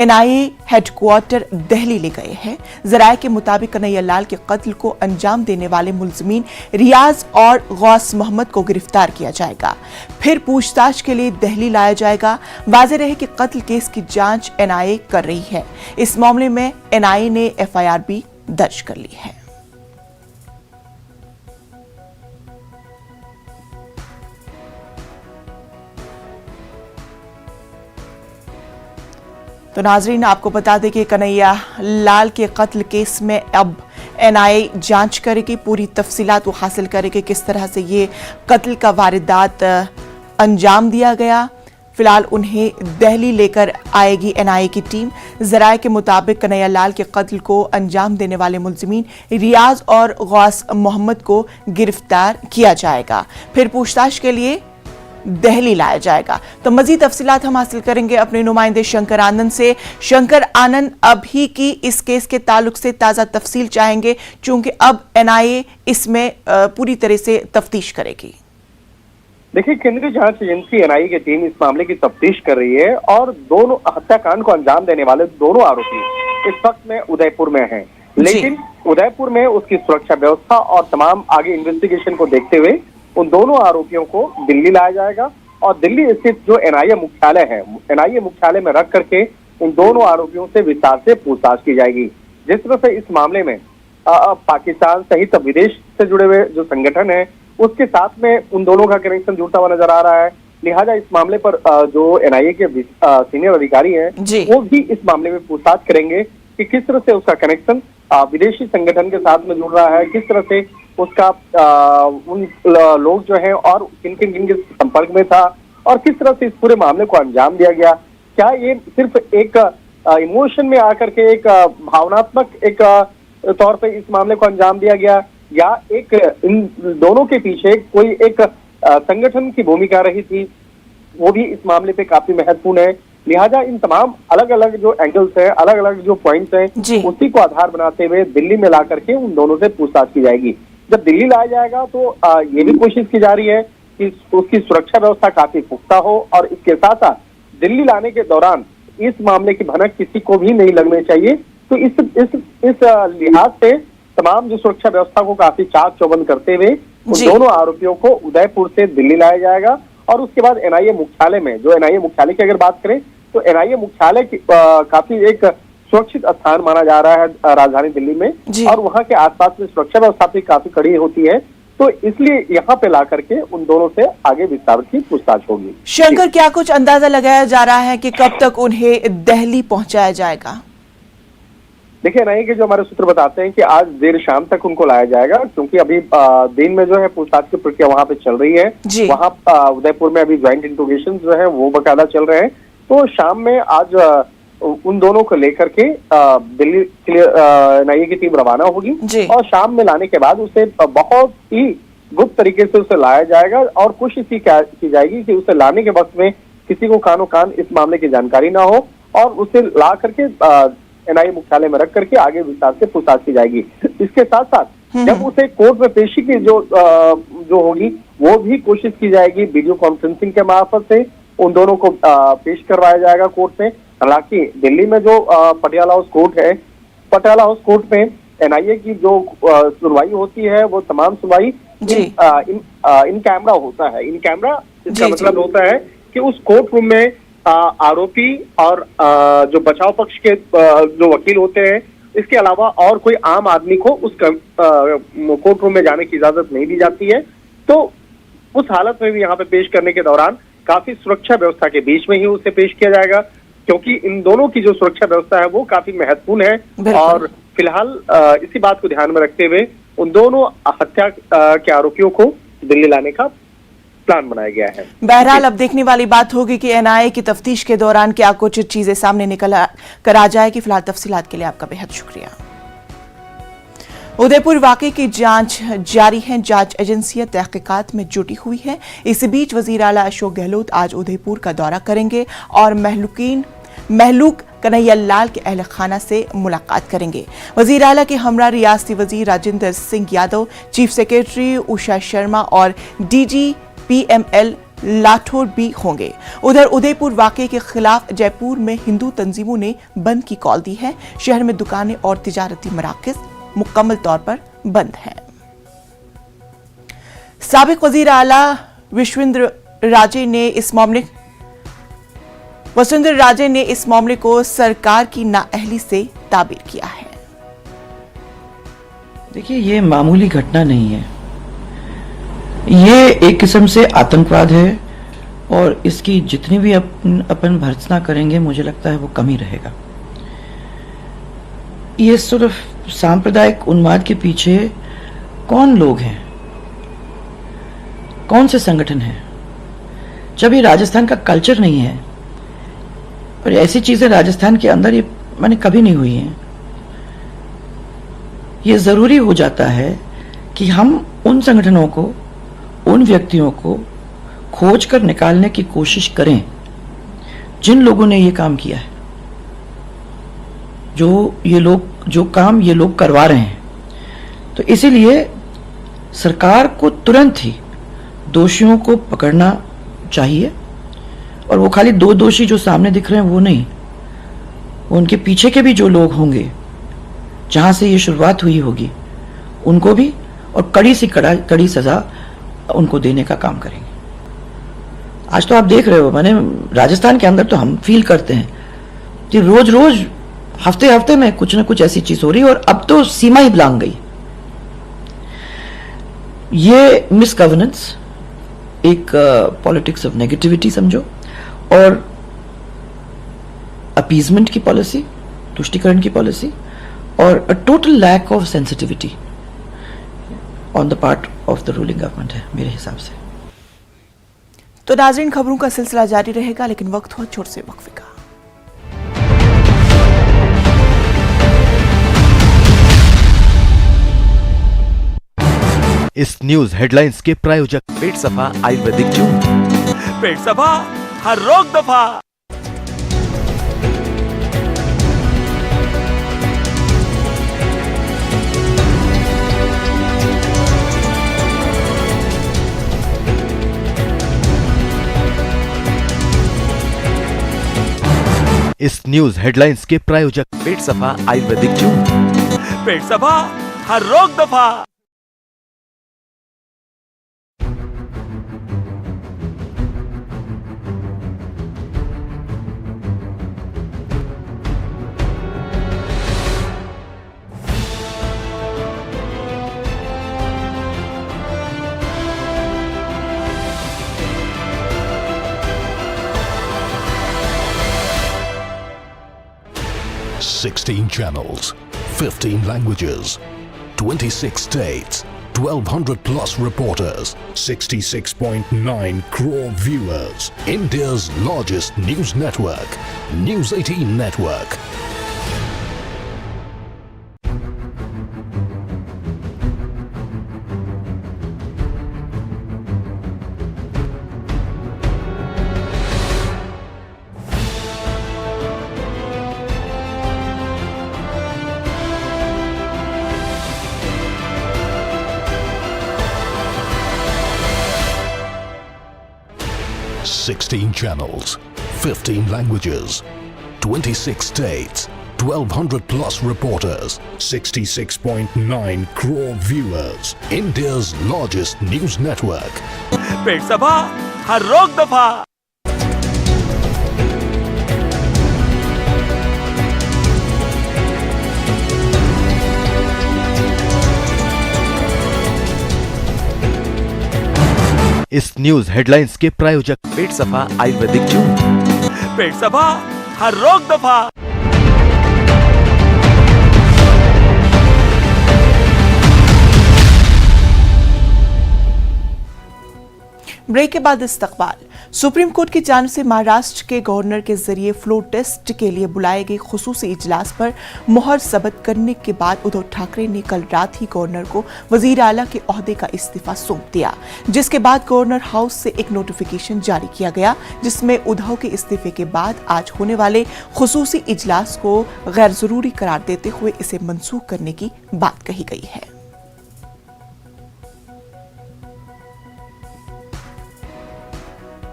NIA headquarter Delhi ले गए हैं। जराये के मुताबिक कन्हैया लाल के कत्ल को अंजाम देने वाले मुलजमीन रियाज और गौस मोहम्मद को गिरफ्तार किया जाएगा, फिर पूछताछ के लिए दिल्ली लाया जाएगा। वाज़ेह रहे कि कत्ल केस की जांच एनआईए कर रही है। इस मामले में एनआईए ने एफआईआर भी दर्ज कर ली है। तो नाजरीन, आपको बता दें कि कन्हैया लाल के कत्ल केस में अब एनआईए जांच करेगी, पूरी तफसीलात वो हासिल करेगी किस तरह से ये कत्ल का वारदात अंजाम दिया गया। फिलहाल उन्हें दिल्ली लेकर आएगी एनआईए की टीम। जराये के मुताबिक कन्हैया लाल के कत्ल को अंजाम देने वाले मुलजिमीन रियाज और गौस मोहम्मद को गिरफ्तार किया जाएगा, फिर पूछताछ के लिए दिल्ली लाया जाएगा। तो मजीद तफसीलात हम हासिल करेंगे अपने नुमाइंदे शंकर आनंद से। शंकर आनंद, अभी की इस केस के ताल्लुक से ताज़ा तफसील चाहेंगे, चूंकि अब एनआईए इसमें पूरी तरह से तफ्तीश करेगी। देखिए, केंद्रीय जांच एजेंसी एनआईए की टीम इस मामले की तफ्तीश कर रही है और दोनों हत्याकांड को अंजाम देने वाले दोनों आरोपी इस वक्त में उदयपुर में हैं। लेकिन उदयपुर में उसकी सुरक्षा व्यवस्था और तमाम आगे इन्वेस्टिगेशन को देखते हुए उन दोनों आरोपियों को दिल्ली लाया जाएगा और दिल्ली स्थित जो एनआईए मुख्यालय है, एनआईए मुख्यालय में रख करके उन दोनों आरोपियों से विस्तार से पूछताछ की जाएगी। जिस तरह से इस मामले में पाकिस्तान सहित विदेश से जुड़े हुए जो संगठन है उसके साथ में उन दोनों का कनेक्शन जुड़ता हुआ नजर आ रहा है, लिहाजा इस मामले पर जो एनआईए के सीनियर अधिकारी हैं वो भी इस मामले में पूछताछ करेंगे कि किस तरह से उसका कनेक्शन विदेशी संगठन के साथ में जुड़ रहा है, किस तरह से उसका उन लोग जो हैं और किन किन के संपर्क में था और किस तरह से इस पूरे मामले को अंजाम दिया गया। क्या ये सिर्फ एक इमोशन में आकर के एक भावनात्मक एक तौर पे इस मामले को अंजाम दिया गया या एक इन दोनों के पीछे कोई एक संगठन की भूमिका रही थी, वो भी इस मामले पे काफी महत्वपूर्ण है। लिहाजा इन तमाम अलग अलग जो एंगल्स हैं, अलग अलग जो पॉइंट्स हैं, उसी को आधार बनाते हुए दिल्ली में ला करके उन दोनों से पूछताछ की जाएगी। जब दिल्ली लाया जाएगा तो ये भी कोशिश की जा रही है कि उसकी सुरक्षा व्यवस्था काफी पुख्ता हो और इसके साथ साथ दिल्ली लाने के दौरान इस मामले की भनक किसी को भी नहीं लगनी चाहिए। तो इस लिहाज से तमाम जो सुरक्षा व्यवस्था को काफी चाक चौबंद करते हुए उन दोनों आरोपियों को उदयपुर से दिल्ली लाया जाएगा और उसके बाद एनआईए मुख्यालय में, जो एनआईए मुख्यालय की अगर बात करें तो एनआईए मुख्यालय की काफी एक सुरक्षित स्थान माना जा रहा है राजधानी दिल्ली में और वहां के आसपास में सुरक्षा व्यवस्था भी काफी कड़ी होती है, तो इसलिए यहाँ पे ला करके उन दोनों से आगे विस्तार की पूछताछ होगी। शंकर, क्या कुछ अंदाजा लगाया जा रहा है कि कब तक उन्हें दिल्ली पहुंचाया जाएगा? देखिए, एनआईए के जो हमारे सूत्र बताते हैं कि आज देर शाम तक उनको लाया जाएगा, क्योंकि अभी दिन में जो है पूछताछ की प्रक्रिया वहां पे चल रही है। वहां उदयपुर में अभी ज्वाइंट इंट्रोगेशन जो है वो बकायदा चल रहे हैं। तो शाम में आज उन दोनों को लेकर के दिल्ली के लिए एनआईए की टीम रवाना होगी और शाम में लाने के बाद उसे बहुत ही गुप्त तरीके से उसे लाया जाएगा और कोशिश की जाएगी कि उसे लाने के वक्त में किसी को कानो कान इस मामले की जानकारी ना हो और उसे ला करके एनआईए मुख्यालय में रख करके आगे विस्तार से पूछताछ की जाएगी। इसके साथ साथ जब उसे कोर्ट में पेशी की जो होगी वो भी कोशिश की जाएगी, वीडियो कॉन्फ्रेंसिंग के मार्फत से उन दोनों को पेश करवाया जाएगा कोर्ट में। हालांकि दिल्ली में जो पटियाला हाउस कोर्ट है, पटियाला हाउस कोर्ट में एनआईए की जो सुनवाई होती है वो तमाम सुनवाई इन कैमरा होता है। इन कैमरा इसका मतलब होता है कि उस कोर्ट रूम में आरोपी और जो बचाव पक्ष के जो वकील होते हैं, इसके अलावा और कोई आम आदमी को उस कोर्ट रूम में जाने की इजाजत नहीं दी जाती है। तो उस हालत में भी यहाँ पे पेश करने के दौरान काफी सुरक्षा व्यवस्था के बीच में ही उसे पेश किया जाएगा, क्योंकि इन दोनों की जो सुरक्षा व्यवस्था है वो काफी महत्वपूर्ण है। और फिलहाल इसी बात को ध्यान में रखते हुए उन दोनों हत्या के आरोपियों को दिल्ली लाने का प्लान बनाया गया है। बहरहाल अब देखने वाली बात होगी कि एनआईए की तफ्तीश के दौरान क्या कुछ चीजें सामने निकल कर आ जाएगी। फिलहाल तफसीलात के लिए आपका बेहद शुक्रिया। उदयपुर वाकये की जांच जारी है, जांच एजेंसियां तहकीकात में जुटी हुई है। इसी बीच वजीर आला अशोक गहलोत आज उदयपुर का दौरा करेंगे और महलूक कन्हैया लाल के अहल खाना से मुलाकात करेंगे। वजीर आला के हमरा रियासती वजीर राजेंद्र सिंह यादव, चीफ सेक्रेटरी उषा शर्मा और डीजी PML लाठौर भी होंगे। उधर उदयपुर वाकये के खिलाफ जयपुर में हिंदू तंजीमों ने बंद की कॉल दी है। शहर में दुकानें और तिजारती मराकज़ मुकम्मल तौर पर बंद हैं। साबिक वजीर आला वसुंधरा राजे ने इस मामले को सरकार की नाअहली से ताबीर किया है। देखिए, ये मामूली घटना नहीं है, ये एक किस्म से आतंकवाद है और इसकी जितनी भी अपन भर्त्सना करेंगे मुझे लगता है वो कम ही रहेगा। ये सिर्फ सांप्रदायिक उन्माद के पीछे कौन लोग हैं, कौन से संगठन हैं? जब ये राजस्थान का कल्चर नहीं है और ऐसी चीजें राजस्थान के अंदर ये मैंने कभी नहीं हुई हैं, ये जरूरी हो जाता है कि हम उन संगठनों को, उन व्यक्तियों को खोज कर निकालने की कोशिश करें जिन लोगों ने ये काम किया है, जो काम ये लोग करवा रहे हैं। तो इसीलिए सरकार को तुरंत ही दोषियों को पकड़ना चाहिए और वो खाली दो दोषी जो सामने दिख रहे हैं वो नहीं, वो उनके पीछे के भी जो लोग होंगे जहां से ये शुरुआत हुई होगी उनको भी, और कड़ी से कड़ी सजा उनको देने का काम करेंगे। आज तो आप देख रहे हो, मैंने राजस्थान के अंदर तो हम फील करते हैं कि रोज रोज हफ्ते हफ्ते में कुछ ना कुछ ऐसी चीज हो रही है और अब तो सीमा ही लांघ गई। ये मिसगवर्नेंस, एक पॉलिटिक्स ऑफ नेगेटिविटी समझो, और अपीजमेंट की पॉलिसी, तुष्टीकरण की पॉलिसी, और a total lack of sensitivity on the part of the ruling government है मेरे हिसाब से। तो नाज़रीन, खबरों का सिलसिला जारी रहेगा, लेकिन वक्त हुआ छोटे से वक्फे का। इस न्यूज हेडलाइंस के प्रायोजक पेट सफा आयुर्वेदिक जूस। पेट सफा, हर रोग दफा। इस न्यूज हेडलाइंस के प्रायोजक पेट सफा आयुर्वेदिक जूस। पेट सफा, हर रोग दफा। Sixteen channels, 15 languages, 26 states, 1,200 plus reporters, 66.9 crore viewers. India's largest news network, News 18 Network. Sixteen channels, 15 languages, 26 states, 1,200 plus reporters, 66.9 crore viewers. India's largest news network. पेट सफा, हर रोग दफा। इस न्यूज हेडलाइंस के प्रायोजक पेट सफा आयुर्वेदिक जूस। पेट सफा, हर रोग दफा। ब्रेक के बाद इस्तकबाल। सुप्रीम कोर्ट की जानिब से महाराष्ट्र के गवर्नर के जरिए फ्लोर टेस्ट के लिए बुलाए गए खुसूसी इजलास पर मुहर सबत करने के बाद उद्धव ठाकरे ने कल रात ही गवर्नर को वजीर आला के ओहदे का इस्तीफा सौंप दिया, जिसके बाद गवर्नर हाउस से एक नोटिफिकेशन जारी किया गया जिसमें उद्धव के इस्तीफे के बाद आज होने वाले खुसूसी इजलास को गैर जरूरी करार देते हुए इसे मनसूख करने की बात कही गई है।